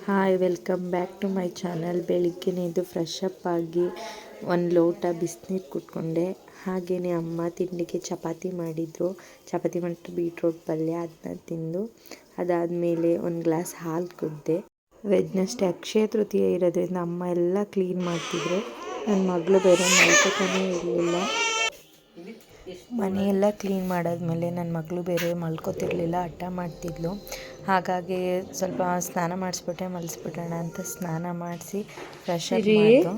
Hi, welcome back to my channel. ಬೆಳಿಗ್ಗೆನೇ ಇದು fresh up ಆಗಿ ಒಂದು ಲೋಟ ಬಿಸಿನೀರು ಕುಟ್ಕೊಂಡೆ. ಹಾಗೆಯೇ ಅಮ್ಮ ತಿಂಡಿಗೆ ಚಪಾತಿ ಮಾಡಿದರು. ಚಪಾತಿ ಮತ್ತು ಬೀಟ್ರೋಟ್ ಪಲ್ಯ ಅದನ್ನ ತಿಂದು ಅದಾದಮೇಲೆ ಒಂದು ಗ್ಲಾಸ್ ಹಾಲು ಕುಡಿದೆ. ವೆಡ್ನೆಸ್ಡೇ ಅಕ್ಷಯ ತೃತೀಯ ಇರೋದ್ರಿಂದ ಅಮ್ಮ ಎಲ್ಲ ಕ್ಲೀನ್ ಮಾಡ್ತಿದ್ರು. ನನ್ನ ಮಗಳು ಬೇರೆ ಮಲ್ಕೋತಾನೇ ಇರಲಿಲ್ಲ. ಮನೆಯೆಲ್ಲ ಕ್ಲೀನ್ ಮಾಡಾದ್ಮೇಲೆ ನನ್ನ ಮಗಳು ಬೇರೆ ಮಲ್ಕೋತಿರ್ಲಿಲ್ಲ, ಹಠ ಮಾಡ್ತಿದ್ಲು. ಹಾಗಾಗಿ ಸ್ವಲ್ಪ ಸ್ನಾನ ಮಾಡಿಸ್ಬಿಟ್ಟೆ ಮಲಗಿಸ್ಬಿಡೋಣ ಅಂತ ಸ್ನಾನ ಮಾಡಿಸಿ ಫ್ರೆಶ್ ಅಪ್ ಮಾಡಿದ್ರು.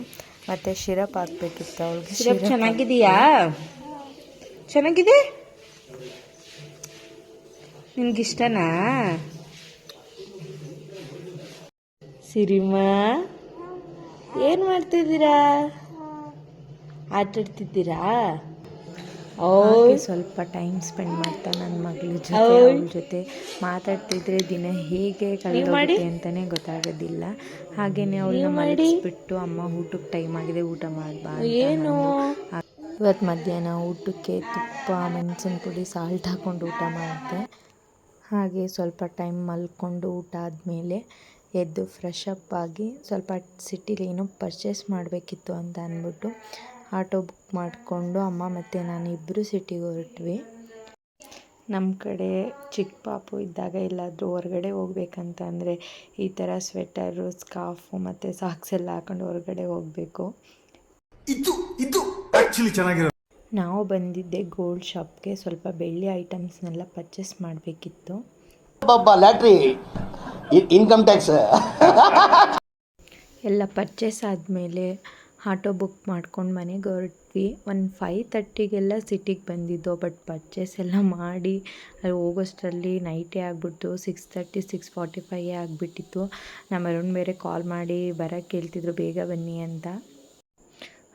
ಮತ್ತು ಶಿರಪ್ ಹಾಕ್ಬೇಕಿತ್ತು ಅವಳಿಗೆ. ಶಿರಪ್ ಚೆನ್ನಾಗಿದೆಯಾ? ಚೆನ್ನಾಗಿದೆ? ನಿನ್ಗಿಷ್ಟನಾ? ಸಿರಿಮಾ ಏನು ಮಾಡ್ತಿದ್ದೀರಾ? ಆಟಾಡ್ತಿದ್ದೀರಾ? ಸ್ವಲ್ಪ ಟೈಮ್ ಸ್ಪೆಂಡ್ ಮಾಡ್ತಾ ನನ್ನ ಮಗಳ ಜೊತೆ ಅವಳ ಜೊತೆ ಮಾತಾಡ್ತಿದ್ರೆ ದಿನ ಹೇಗೆ ಕಳೆದೋಗುತ್ತೆ ಅಂತಲೇ ಗೊತ್ತಾಗೋದಿಲ್ಲ. ಹಾಗೆಯೇ ಅವಳನ್ನ ಮಲಗಿಸ್ಬಿಟ್ಟು ಅಮ್ಮ ಊಟಕ್ಕೆ ಟೈಮ್ ಆಗಿದೆ, ಊಟ ಮಾಡಬಾ ಏನು ಇವತ್ತು ಮಧ್ಯಾಹ್ನ ಊಟಕ್ಕೆ ತುಪ್ಪ, ಮೆಣಸಿನ ಪುಡಿ, ಸಾಲ್ಟ್ ಹಾಕ್ಕೊಂಡು ಊಟ ಮಾಡಿದೆ. ಹಾಗೆ ಸ್ವಲ್ಪ ಟೈಮ್ ಮಲ್ಕೊಂಡು ಊಟ ಆದಮೇಲೆ ಎದ್ದು ಫ್ರೆಶ್ ಅಪ್ ಆಗಿ ಸ್ವಲ್ಪ ಸಿಟಿಲಿ ಏನೋ ಪರ್ಚೇಸ್ ಮಾಡಬೇಕಿತ್ತು ಅಂತ ಅಂದ್ಬಿಟ್ಟು ಆಟೋ ಬುಕ್ ಮಾಡಿಕೊಂಡು ಅಮ್ಮ ಮತ್ತು ನಾನು ಇಬ್ಬರು ಸಿಟಿಗೆ ಹೊರಟ್ವಿ. ನಮ್ಮ ಕಡೆ ಚಿಕ್ಕ ಪಾಪು ಇದ್ದಾಗ ಎಲ್ಲಾದರೂ ಹೊರಗಡೆ ಹೋಗ್ಬೇಕಂತ ಅಂದರೆ ಈ ಥರ ಸ್ವೆಟರು, ಸ್ಕಾರ್ಫು ಮತ್ತು ಸಾಕ್ಸ್ ಎಲ್ಲ ಹಾಕೊಂಡು ಹೊರಗಡೆ ಹೋಗಬೇಕು. ನಾವು ಬಂದಿದ್ದೆ ಗೋಲ್ಡ್ ಶಾಪ್ಗೆ. ಸ್ವಲ್ಪ ಬೆಳ್ಳಿ ಐಟಮ್ಸ್ನೆಲ್ಲ ಪರ್ಚೇಸ್ ಮಾಡಬೇಕಿತ್ತು. ಲ್ಯಾಟ್ರಿ ಇನ್ಕಮ್ ಟ್ಯಾಕ್ಸ್ ಎಲ್ಲ ಪರ್ಚೇಸ್ ಆದಮೇಲೆ ಆಟೋ ಬುಕ್ ಮಾಡ್ಕೊಂಡು ಮನೆಗೆ ಹೊರಟ್ವಿ. ಒಂದು 5:30ಗೆಲ್ಲ ಸಿಟಿಗೆ ಬಂದಿದ್ದು. ಬಟ್ ಪರ್ಚೇಸ್ ಎಲ್ಲ ಮಾಡಿ ಅಲ್ಲಿ ಹೋಗೋಷ್ಟರಲ್ಲಿ ನೈಟೇ ಆಗಿಬಿಟ್ಟು 6:30, 6:45 ಆಗಿಬಿಟ್ಟಿತ್ತು. ನಮ್ಮ ಅರುಣ್ ಬೇರೆ ಕಾಲ್ ಮಾಡಿ ಬರೋಕ್ಕೆ ಹೇಳ್ತಿದ್ರು, ಬೇಗ ಬನ್ನಿ ಅಂತ.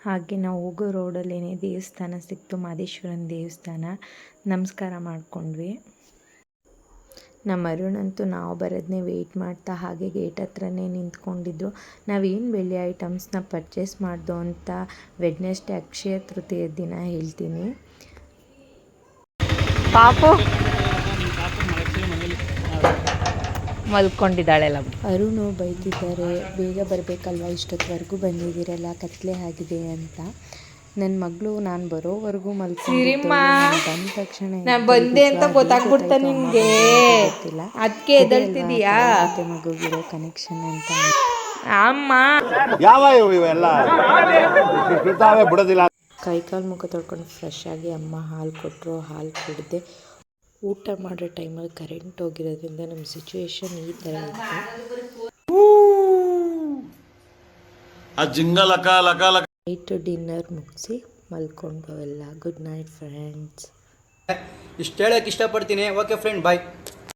ಹಾಗೆ ನಾವು ಹೋಗೋ ರೋಡಲ್ಲೇ ದೇವಸ್ಥಾನ ಸಿಕ್ತು, ಮಾದೇಶ್ವರನ ದೇವಸ್ಥಾನ. ನಮಸ್ಕಾರ ಮಾಡಿಕೊಂಡ್ವಿ. ನಮ್ಮ ಅರುಣಂತೂ ನಾವು ಬರೋದನ್ನೇ ವೆಯ್ಟ್ ಮಾಡ್ತಾ ಹಾಗೆ ಗೇಟ್ ಹತ್ರನೇ ನಿಂತ್ಕೊಂಡಿದ್ರು. ನಾವೇನು ಬೆಳ್ಳಿ ಐಟಮ್ಸ್ನ ಪರ್ಚೇಸ್ ಮಾಡ್ದೋ ಅಂತ ವೆಡ್ನೆಸ್ಡೇ ಅಕ್ಷಯ ತೃತೀಯ ದಿನ ಹೇಳ್ತೀನಿ. ಪಾಪು ಮಲ್ಕೊಂಡಿದ್ದಾಳೆಲ್ಲ. ಅರುಣು ಬೈತಿದ್ದಾರೆ, ಬೇಗ ಬರಬೇಕಲ್ವ, ಇಷ್ಟೊತ್ತವರೆಗೂ ಬಂದಿದ್ದೀರಲ್ಲ, ಕತ್ಲೆ ಆಗಿದೆ ಅಂತ. ನನ್ನ ಮಗಳು ನಾನು ಬರೋವರೆಗೂ ಮಲ್ಕೊಂಡಿದ್ದು. ಬಂದ ತಕ್ಷಣ ನಾನು ಬಂದೆ ಅಂತ ಗೊತ್ತಾಗ್ಬಿಡ್ತಾ ನಿನಗೆ? ಅದಕ್ಕೆ ಎದಳ್ತಿದೀಯಾ? ಮತ್ತೆ ಮಗುಗಿರೋ ಕನೆಕ್ಷನ್ ಅಂತ ಅಮ್ಮ ಯಾವ ಇವೆಲ್ಲ ಬಿಡೋದಿಲ್ಲ. ಕೈಕಾಲು ಮುಖ ತೊಳ್ಕೊಂಡು ಫ್ರೆಶ್ ಆಗಿ ಅಮ್ಮ ಹಾಲು ಕೊಟ್ಟರು, ಹಾಲು ಕುಡಿದೆ. ಊಟ ಮಾಡೋ ಟೈಮಲ್ಲಿ ಕರೆಂಟ್ ಹೋಗಿರೋದ್ರಿಂದ ನಮ್ಮ ಸಿಚುವೇಶನ್ ಈ ಥರ ಇತ್ತು. ನೈಟ್ ಡಿನ್ನರ್ ಮುಗಿಸಿ ಮಲ್ಕೊಂಡು ಎಲ್ಲ. Good night friends. ಇಷ್ಟು ಹೇಳೋಕ್ಕೆ ಇಷ್ಟಪಡ್ತೀನಿ. ಓಕೆ ಫ್ರೆಂಡ್, ಬಾಯ್.